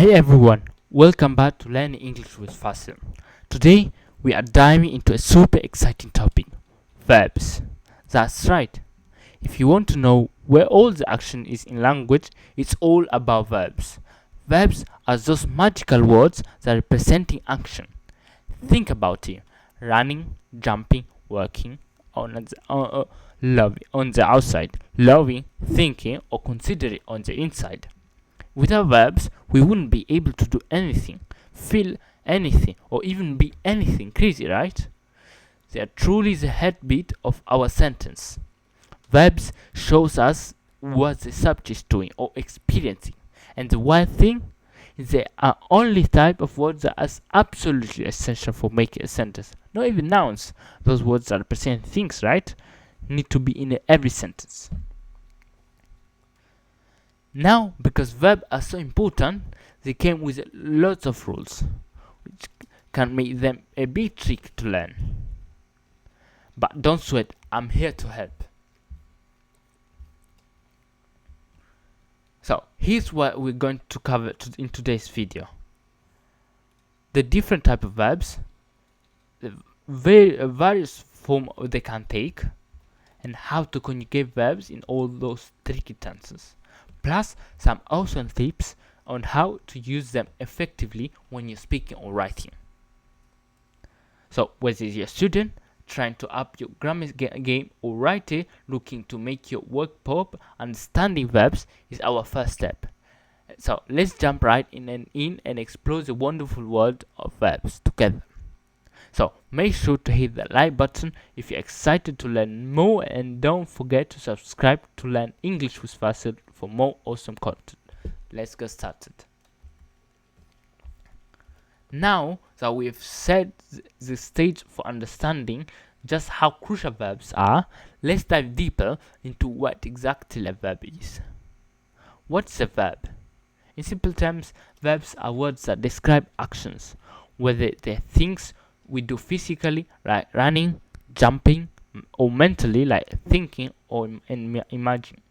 Hey everyone, welcome back to Learning English with Fasil. Today we are diving into a super exciting topic, verbs. That's right. If you want to know where all the action is in language, it's all about verbs. Verbs are those magical words that representing action. Think about it: running, jumping, working, loving on the outside, loving, thinking, or considering on the inside. Without verbs, we wouldn't be able to do anything, feel anything, or even be anything crazy, right? They are truly the heartbeat of our sentence. Verbs shows us what the subject is doing or experiencing, and the wild thing is they are only type of words that are absolutely essential for making a sentence. Not even nouns. Those words that represent things, right? Need to be in every sentence. Now, because verbs are so important, they came with lots of rules, which can make them a bit tricky to learn. But don't sweat, I'm here to help. So, here's what we're going to cover in today's video. The different type of verbs, the various form they can take, and how to conjugate verbs in all those tricky tenses. Plus some awesome tips on how to use them effectively when you're speaking or writing. So whether you're a student trying to up your grammar game or writer looking to make your work pop, understanding verbs is our first step. So let's jump right in and explore the wonderful world of verbs together. So make sure to hit the like button if you're excited to learn more, and don't forget to subscribe to Learn English with Fasil for more awesome content. Let's get started. Now that we've set the stage for understanding just how crucial verbs are, let's dive deeper into what exactly a verb is. What's a verb? In simple terms, verbs are words that describe actions, whether they're things we do physically, like running, jumping, or mentally, like thinking or imagining.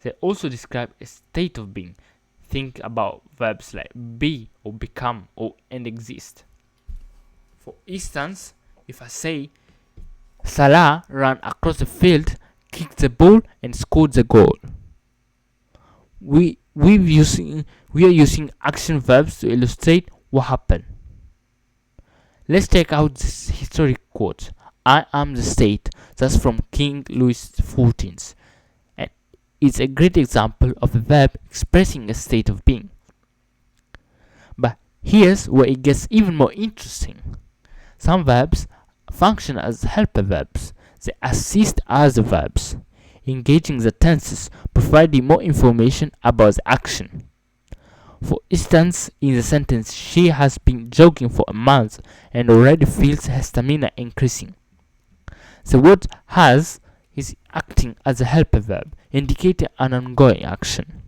They also describe a state of being. Think about verbs like be or become or and exist. For instance, if I say Salah ran across the field, kicked the ball, and scored the goal, we are using action verbs to illustrate what happened. Let's check out this historic quote. I am the state. That's from King Louis XIV. And it's a great example of a verb expressing a state of being. But here's where it gets even more interesting. Some verbs function as helper verbs. They assist other verbs, engaging the tenses, providing more information about the action. For instance, in the sentence, she has been jogging for a month and already feels her stamina increasing. The word has is acting as a helper verb, indicating an ongoing action.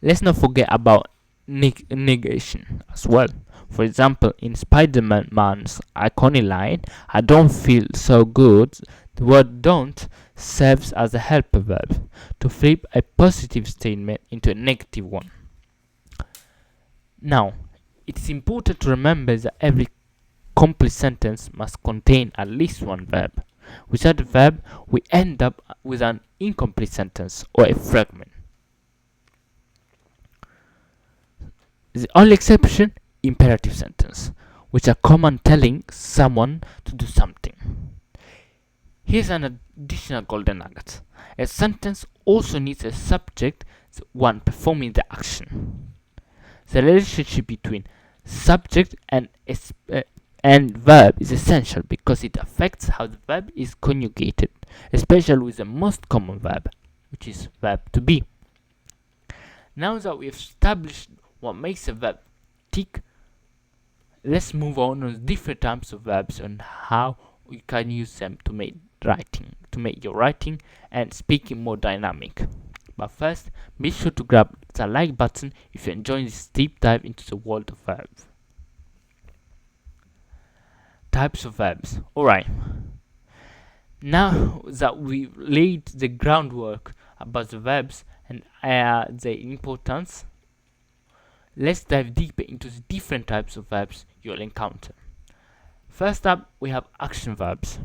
Let's not forget about negation as well. For example, in Spider-Man's iconic line, I don't feel so good, the word don't serves as a helper verb to flip a positive statement into a negative one. Now, it's important to remember that every complete sentence must contain at least one verb. Without a verb, we end up with an incomplete sentence or a fragment. The only exception, imperative sentence, which are common telling someone to do something. Here's an additional golden nugget. A sentence also needs a subject, the one performing the action. The relationship between subject and verb is essential because it affects how the verb is conjugated, especially with the most common verb, which is verb to be. Now that we've established what makes a verb tick, let's move on to different types of verbs and how we can use them to make your writing and speaking more dynamic. But first, be sure to grab the like button if you're enjoying this deep dive into the world of verbs. Types of verbs. Alright. Now that we've laid the groundwork about the verbs and their importance, Let's dive deeper into the different types of verbs you'll encounter. First up, we have action verbs.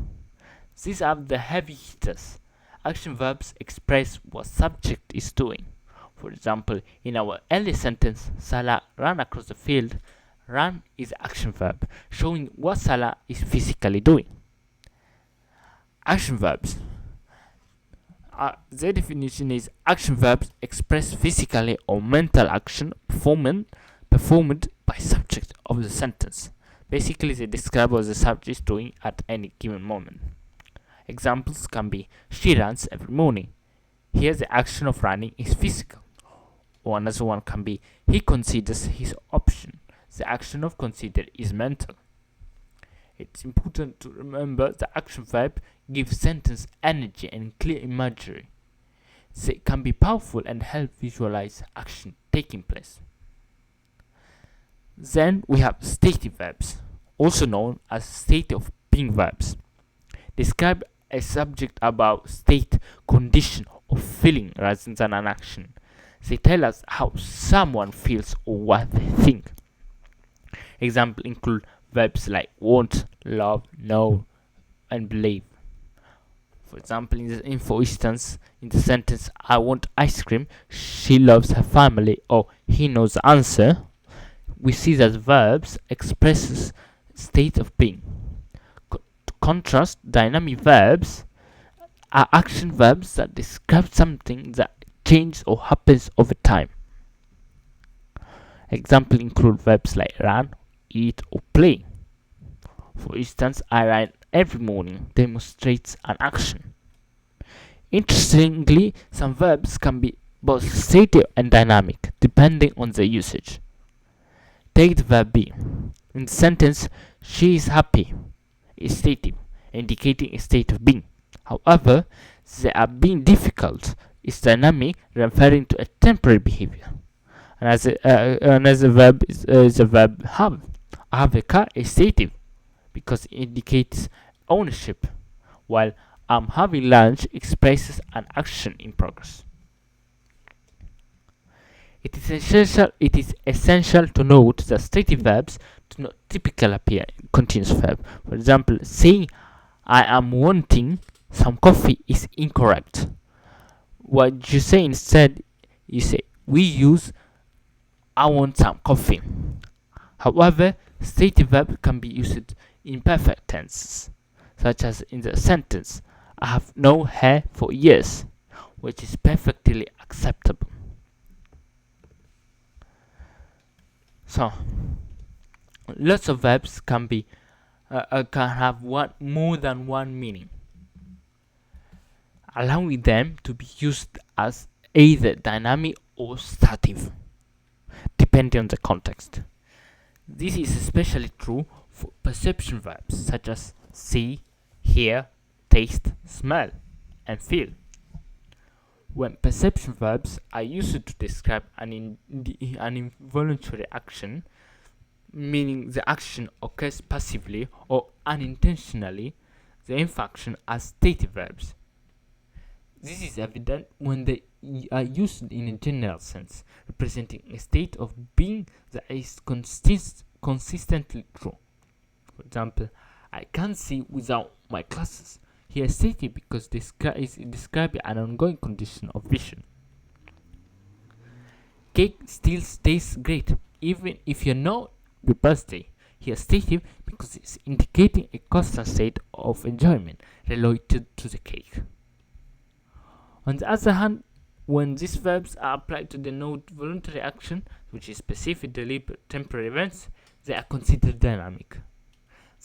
These are the heavy hitters. Action verbs express what subject is doing. For example, in our early sentence, Salah ran across the field, run is action verb, showing what Salah is physically doing. Action verbs. Their definition is action verbs express physically or mental action performed by subject of the sentence. Basically, they describe what the subject is doing at any given moment. Examples can be she runs every morning. Here the action of running is physical. Or another one can be he considers his option. The action of consider is mental. It's important to remember the action verb gives sentence energy and clear imagery. They can be powerful and help visualize action taking place. Then we have stative verbs, also known as state of being verbs. Describe a subject about state, condition, or feeling rather than an action. They tell us how someone feels or what they think. Examples include verbs like want, love, know, and believe. For example, for instance, in the sentence I want ice cream, she loves her family, or he knows the answer, we see that verbs expresses state of being. To contrast, dynamic verbs are action verbs that describe something that changes or happens over time. Examples include verbs like run, eat, or play. For instance, I run every morning demonstrates an action. Interestingly, some verbs can be both stative and dynamic, depending on the usage. Take the verb be. In the sentence, she is happy, is stative, indicating a state of being. However, they are being difficult is dynamic, referring to a temporary behavior. Another verb is a verb have. I have a car is stative because it indicates ownership, while I'm having lunch expresses an action in progress. It is essential to note that stative verbs do not typically appear in continuous verb. For example, saying I am wanting some coffee is incorrect. What you say instead, you say we use I want some coffee. However, stative verb can be used in perfect tenses, such as in the sentence I have no hair for years, which is perfectly acceptable. So, lots of verbs can have more than one meaning, allowing them to be used as either dynamic or stative, depending on the context. This is especially true for perception verbs such as see, hear, taste, smell, and feel. When perception verbs are used to describe an involuntary action, meaning the action occurs passively or unintentionally, the infraction are stative verbs. This is evident when they are used in a general sense, representing a state of being that is consistently true. For example, I can't see without my glasses. Here stated because is describing an ongoing condition of vision. Cake still tastes great even if you know your birthday. Here stated because it's indicating a constant state of enjoyment related to the cake. On the other hand, when these verbs are applied to denote voluntary action, which is specific, deliberate, temporary events, they are considered dynamic.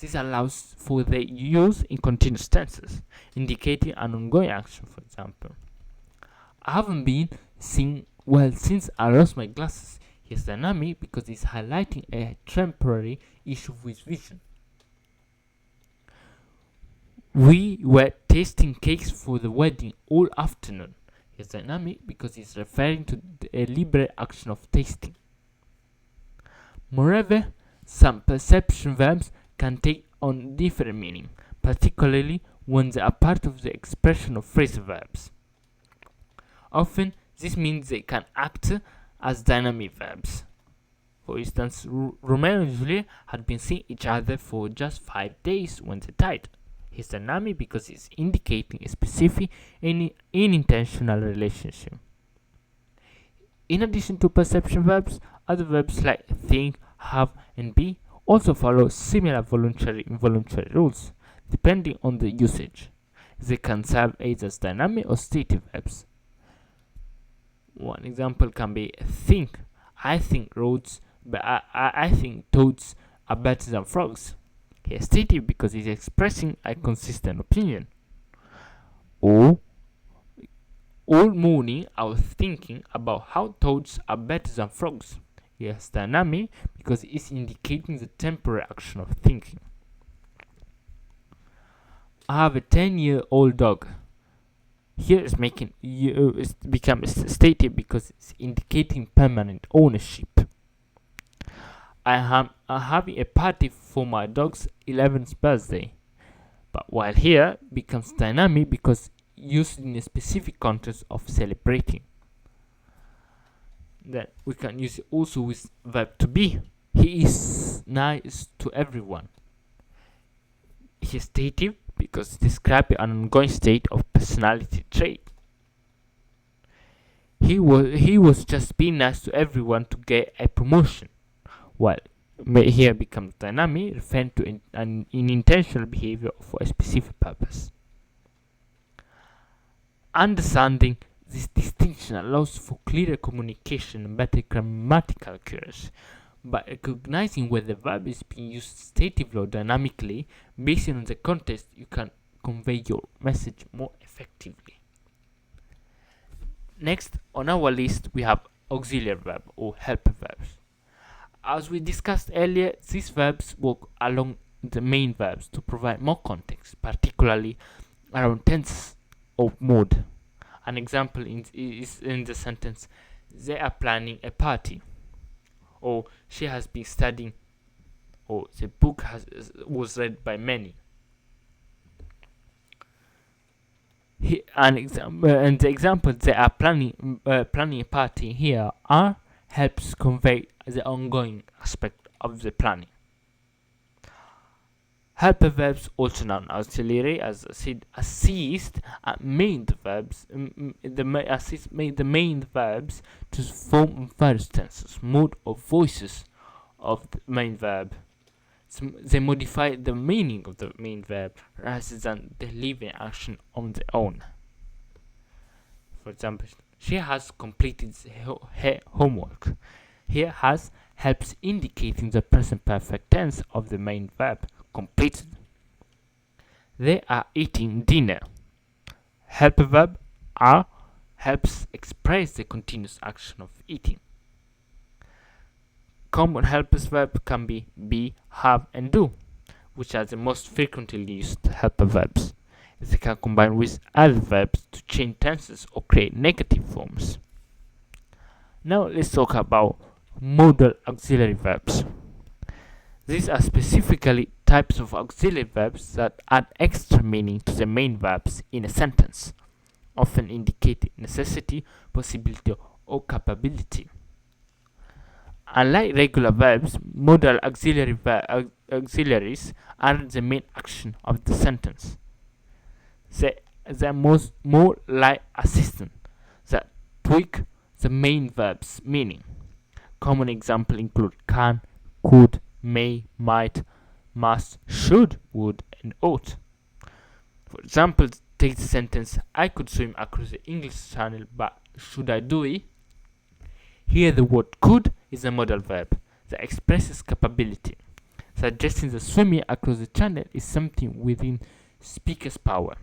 This allows for their use in continuous tenses, indicating an ongoing action. For example, I haven't been seeing well since I lost my glasses. It's dynamic because it's highlighting a temporary issue with vision. We were tasting cakes for the wedding all afternoon. It's dynamic because it's referring to the deliberate action of tasting. Moreover, some perception verbs can take on different meaning, particularly when they are part of the expression of phrasal verbs. Often, this means they can act as dynamic verbs. For instance, Romeo and Juliet had been seeing each other for just 5 days when they died. His dynamic because it's indicating a specific and unintentional relationship. In addition to perception verbs, other verbs like think, have, and be also follow similar voluntary and involuntary rules, depending on the usage. They can serve either as dynamic or stative verbs. One example can be think. I think roads, but I think toads are better than frogs. He is stative because he's expressing a consistent opinion. Or all morning I was thinking about how toads are better than frogs. He is dynamic because it's indicating the temporary action of thinking. I have a 10-year-old dog. Here is making it's become stative because it's indicating permanent ownership. I am having a party for my dog's 11th birthday. But while here becomes dynamic because used in a specific context of celebrating. Then we can use it also with verb to be. He is nice to everyone. He is stative because describing an ongoing state of personality trait. He was just being nice to everyone to get a promotion. While here becomes dynamic, referring to an intentional behavior for a specific purpose. Understanding this distinction allows for clearer communication and better grammatical accuracy. By recognizing whether the verb is being used statively or dynamically, based on the context, you can convey your message more effectively. Next on our list, we have auxiliary verb or helper verbs. As we discussed earlier, these verbs work along the main verbs to provide more context, particularly around tense or mood. An example is in the sentence, they are planning a party, or she has been studying, or the book was read by many. And the example, they are planning a party here are helps convey the ongoing aspect of the planning. Helper verbs, also known as auxiliary, as I said, assist main verbs. Assist the main verbs to form first tenses, mood, or voices of the main verb. So they modify the meaning of the main verb rather than delivering action on their own. For example, she has completed her homework. Here has helps indicating the present perfect tense of the main verb, completed. They are eating dinner. Helper verb are helps express the continuous action of eating. Common helpers verb can be, have, and do, which are the most frequently used helper verbs. They can combine with other verbs to change tenses or create negative forms. Now let's talk about modal auxiliary verbs. These are specifically types of auxiliary verbs that add extra meaning to the main verbs in a sentence, often indicating necessity, possibility, or capability. Unlike regular verbs, modal auxiliaries aren't the main action of the sentence. They're more like assistants that tweak the main verb's meaning. Common examples include can, could, may, might, must, should, would, and ought. For example, take the sentence, I could swim across the English Channel, but should I do it? Here the word could is a modal verb that expresses capability, suggesting that swimming across the channel is something within speaker's power.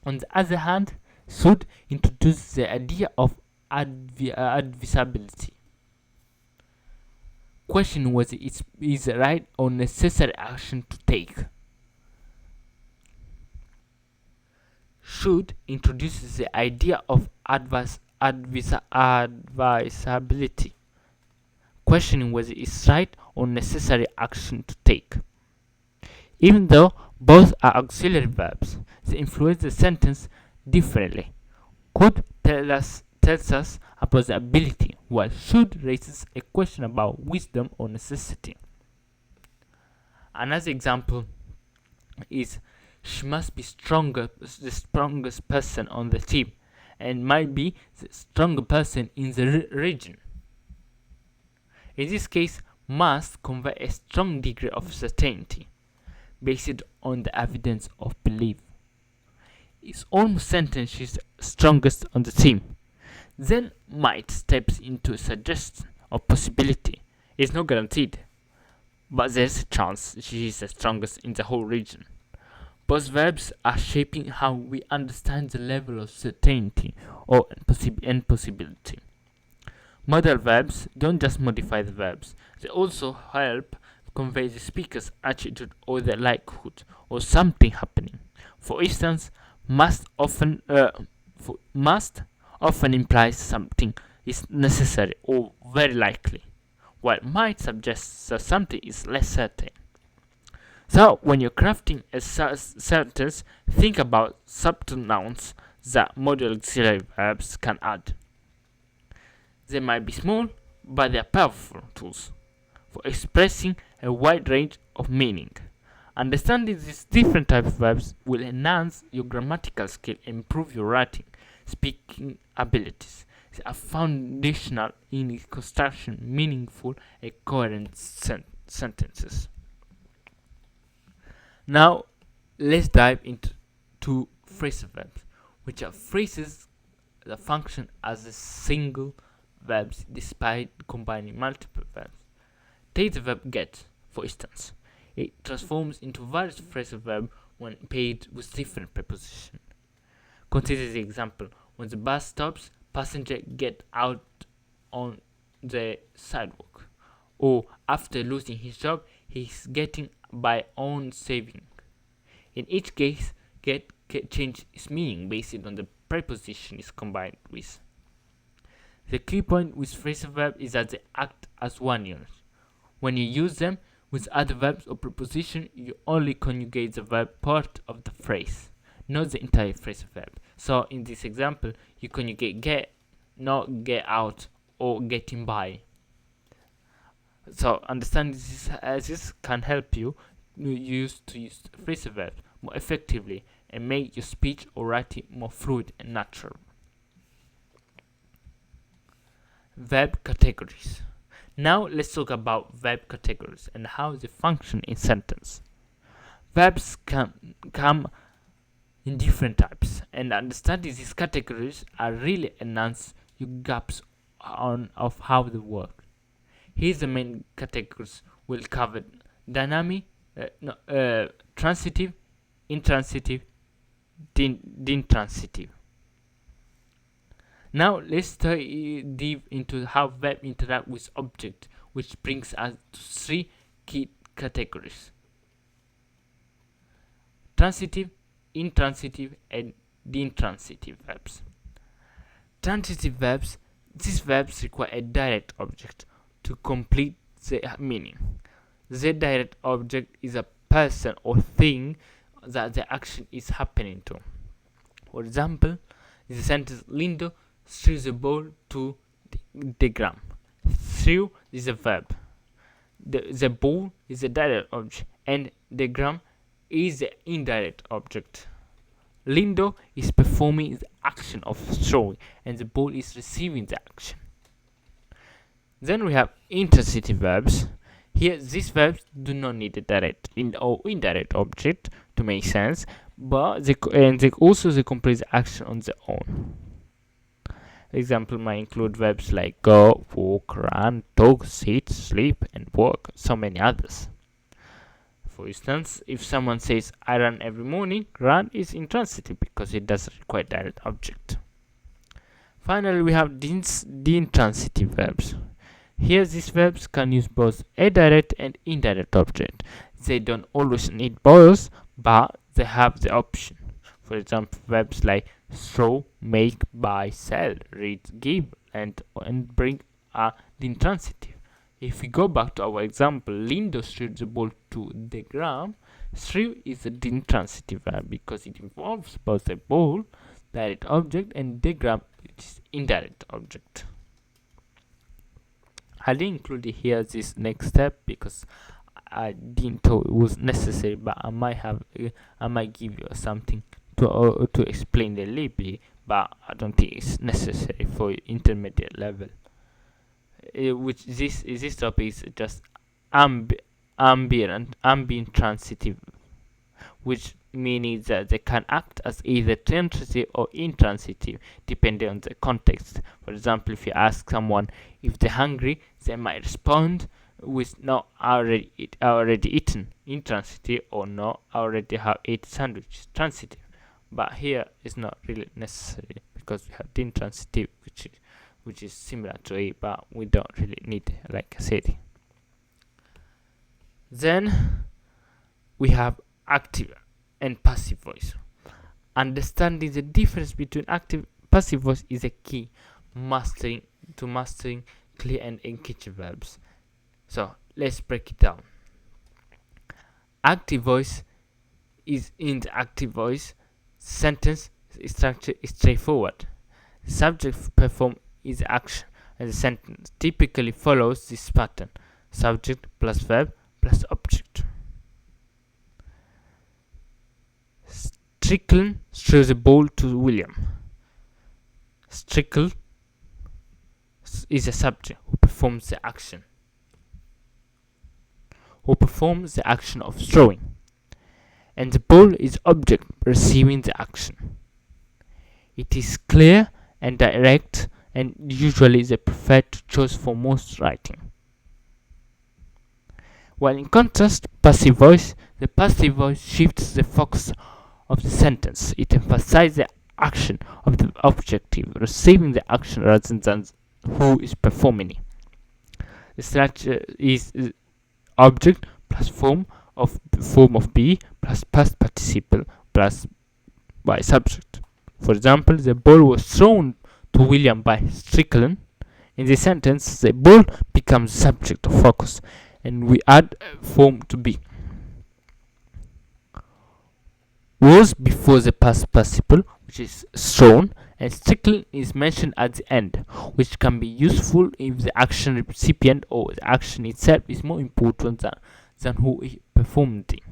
On the other hand, should introduces the idea of advisability. Question whether it is the right or necessary action to take. Should introduces the idea of advisability, questioning whether it's right or necessary action to take. Even though both are auxiliary verbs, they influence the sentence differently. Could tells tells us about the ability, while should raises a question about wisdom or necessity. Another example is she must be the strongest person on the team, and might be the stronger person in the region. In this case, must convey a strong degree of certainty based on the evidence of belief. It's almost certain she's strongest on the team. Then might steps into a suggestion or possibility. It's not guaranteed, but there's a chance she is the strongest in the whole region. Both verbs are shaping how we understand the level of certainty or impossibility. Modal verbs don't just modify the verbs, they also help convey the speaker's attitude or the likelihood or something happening. For instance, must often implies something is necessary or very likely, while might suggests that something is less certain. So, when you're crafting a sentence, think about subtle nouns that modal auxiliary verbs can add. They might be small, but they are powerful tools for expressing a wide range of meaning. Understanding these different types of verbs will enhance your grammatical skill and improve your writing, speaking abilities. They are foundational in construction meaningful and coherent sentences. Now, let's dive into phrasal verbs, which are phrases that function as a single verbs despite combining multiple verbs. Take the verb get, for instance. It transforms into various phrasal verbs when paired with different prepositions. Consider the example: when the bus stops, passengers get out on the sidewalk. Or after losing his job, he's getting by on saving. In each case, get change its meaning based on the preposition is combined with. The key point with phrasal verbs is that they act as one unit. When you use them with other verbs or preposition, you only conjugate the verb part of the phrase, not the entire phrasal verb. So in this example, you conjugate get, not get out, or getting by. So understanding this can help you use phrasal verbs more effectively and make your speech or writing more fluid and natural. Verb categories. Now let's talk about verb categories and how they function in sentence. Verbs can come in different types, and understanding these categories are really enhance your gaps of how they work. Here's the main categories we'll cover: dynamic, transitive, intransitive, intransitive. Now let's dive into how verb interact with object, which brings us to three key categories: transitive, intransitive, and intransitive verbs. Transitive verbs. These verbs require a direct object to complete their meaning. The direct object is a person or thing that the action is happening to. For example, the sentence Lindo threw the ball to the ground. Threw is a verb. The ball is a direct object, and the ground is the indirect object. Lindo is performing the action of throwing, and the ball is receiving the action. Then we have intransitive verbs. Here, these verbs do not need a direct or indirect object to make sense, but they complete the action on their own. Example might include verbs like go, walk, run, talk, sit, sleep, and work, so many others. For instance, if someone says I run every morning, run is intransitive because it doesn't require direct object. Finally, we have the intransitive verbs. Here, these verbs can use both a direct and indirect object. They don't always need both, but they have the option. For example, verbs like throw, make, buy, sell, read, give, and bring are the intransitive. If we go back to our example, Lindo threw the ball to the ground. Threw is the intransitive verb because it involves both a ball, direct object, and the ground, which is indirect object. I didn't include it here this next step because I didn't thought it was necessary, but I might give you something to explain the little bit, but I don't think it's necessary for intermediate level. Which this topic is just ambient transitive, which meaning that they can act as either transitive or intransitive depending on the context. For example, if you ask someone if they're hungry, they might respond with no, already eaten, intransitive, or no, I already have ate sandwich, transitive. But here it's not really necessary because we have the intransitive, which is similar to it, but we don't really need it, like I said. Then we have active and passive voice. Understanding the difference between active and passive voice is a key mastering clear and engaging verbs. So let's break it down. Active voice is in the active voice. Sentence structure is straightforward. The subject perform is action, and the sentence typically follows this pattern: subject plus verb plus object. Strickland throws a ball to William. Strickle is a subject who performs the action of throwing, and the ball is object receiving the action. It is clear and direct, and usually the preferred choice for most writing. While in contrast, the passive voice shifts the focus of the sentence. It emphasizes the action of the objective receiving the action rather than who is performing it. The structure is object plus form of be plus past participle plus by subject. For example, the ball was thrown to William by Strickland. In the sentence, the ball becomes subject of focus, and we add form to be. Was before the past participle, which is thrown, and Strickland is mentioned at the end, which can be useful if the action recipient or the action itself is more important than who performed it.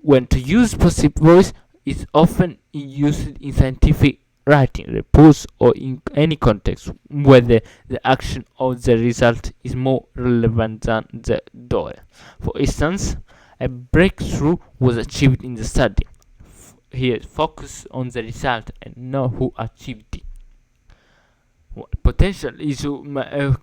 When to use passive voice is often used in scientific writing, reports, or in any context where the action or the result is more relevant than the doer. For instance, a breakthrough was achieved in the study. Here, focus on the result and not who achieved it. Potential issue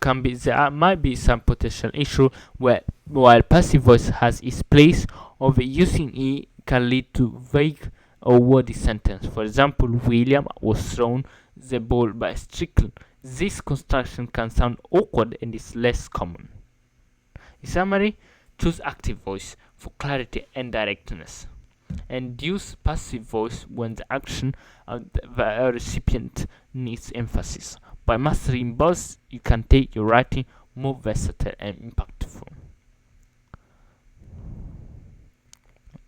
can be there might be some potential issue where while passive voice has its place, overusing it can lead to vague or wordy sentence. For example, William was thrown the ball by Strickland. This construction can sound awkward and is less common. In summary, choose active voice for clarity and directness, and use passive voice when the action of the recipient needs emphasis. By mastering both, you can take your writing more versatile and impactful.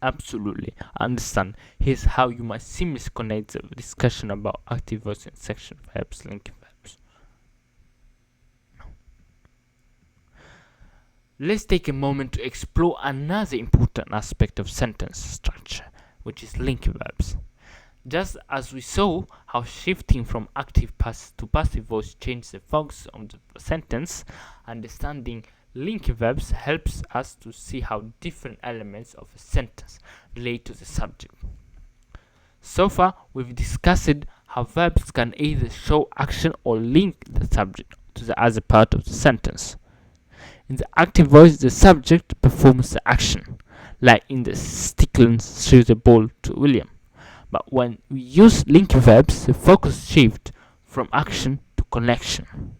Absolutely, I understand. Here's how you might seamlessly connect the discussion about active voice and section verbs, linking verbs. Let's take a moment to explore another important aspect of sentence structure, which is linking verbs. Just as we saw how shifting from active to passive voice changes the focus of the sentence, understanding linking verbs helps us to see how different elements of a sentence relate to the subject. So far, we've discussed how verbs can either show action or link the subject to the other part of the sentence. In the active voice, the subject performs the action, like in the Strickland threw the ball to William. But when we use linking verbs, the focus shifts from action to connection.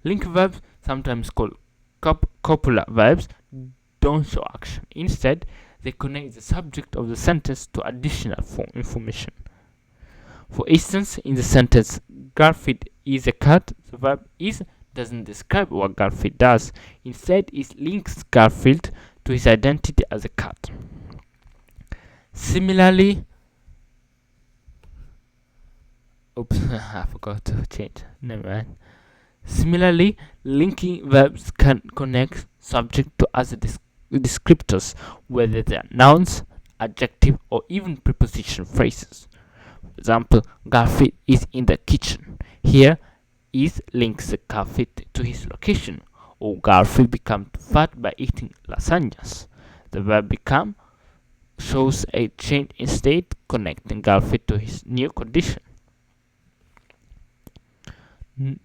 Linking verbs, sometimes called copular verbs, don't show action. Instead, they connect the subject of the sentence to additional information. For instance, in the sentence, Garfield is a cat, the verb is doesn't describe what Garfield does. Instead, it links Garfield to his identity as a cat. Similarly, Oops, I forgot to change. Never mind. Similarly, linking verbs can connect subject to other descriptors, whether they are nouns, adjective, or even preposition phrases. For example, Garfield is in the kitchen. Here, is links the Garfield to his location, or Garfield became fat by eating lasagnas. The verb become shows a change in state, connecting Garfield to his new condition.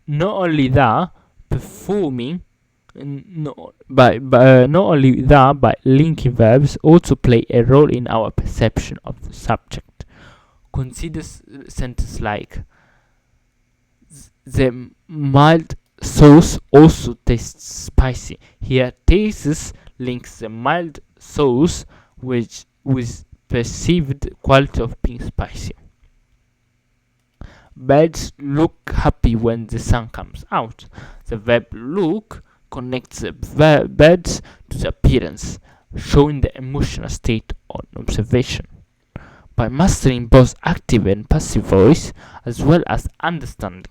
Not only that, performing not only that, but linking verbs also play a role in our perception of the subject. Consider sentence like the mild sauce also tastes spicy. Here, tastes links the mild sauce with perceived quality of being spicy. Birds look happy when the sun comes out. The verb look connects the birds to the appearance, showing the emotional state on observation. By mastering both active and passive voice, as well as understanding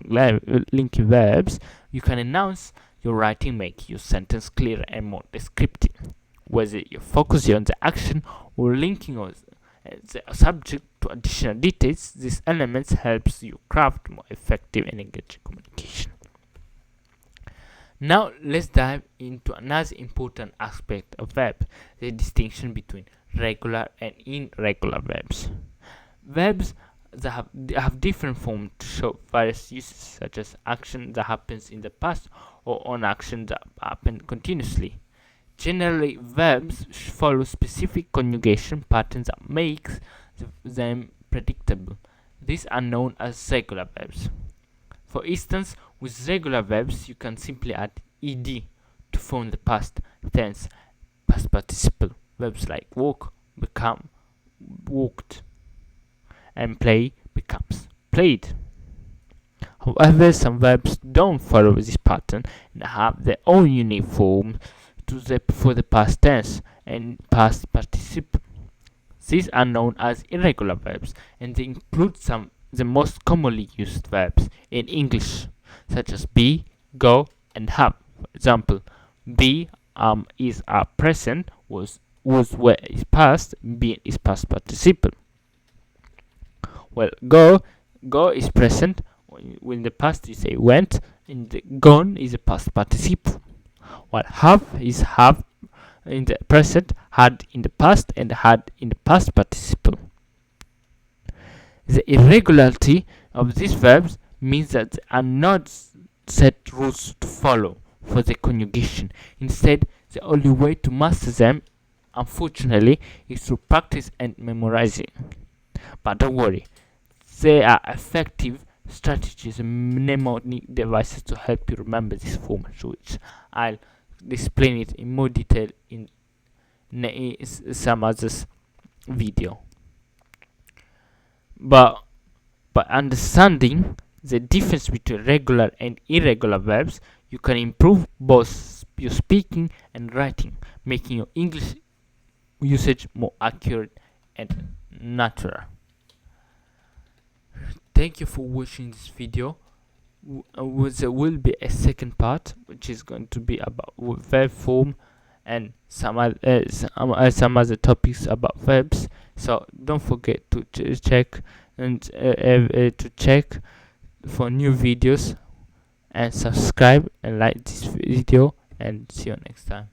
linking verbs, you can enhance your writing, make your sentence clearer and more descriptive. Whether you're focusing on the action or linking the subject to additional details, these elements helps you craft more effective and engaging communication. Now let's dive into another important aspect of verb, the distinction between regular and irregular verbs. Verbs that have different forms to show various uses, such as action that happens in the past or on action that happen continuously. Generally, verbs follow specific conjugation patterns that makes them predictable. These are known as regular verbs. For instance, with regular verbs, you can simply add ed to form the past tense past participle. Verbs like walk become walked, and play becomes played. However, some verbs don't follow this pattern and have their own unique form for the past tense and past participle. These are known as irregular verbs, and they include the most commonly used verbs in English, such as be, go, and have. For example, be is a present, was where is past, be is past participle. Well, go is present. In the past you say went, in the gone is a past participle. While have is have in the present, had in the past, and had in the past participle. The irregularity of these verbs means that there are not set rules to follow for the conjugation. Instead, the only way to master them, unfortunately, is through practice and memorizing. But don't worry, there are effective strategies and mnemonic devices to help you remember this format, which I'll explain it in more detail in some others video. But by understanding the difference between regular and irregular verbs, you can improve both your speaking and writing, making your English usage more accurate and natural. Thank you for watching this video. There will be a second part, which is going to be about verb form and some other topics about verbs. So don't forget to check for new videos, and subscribe and like this video, and see you next time.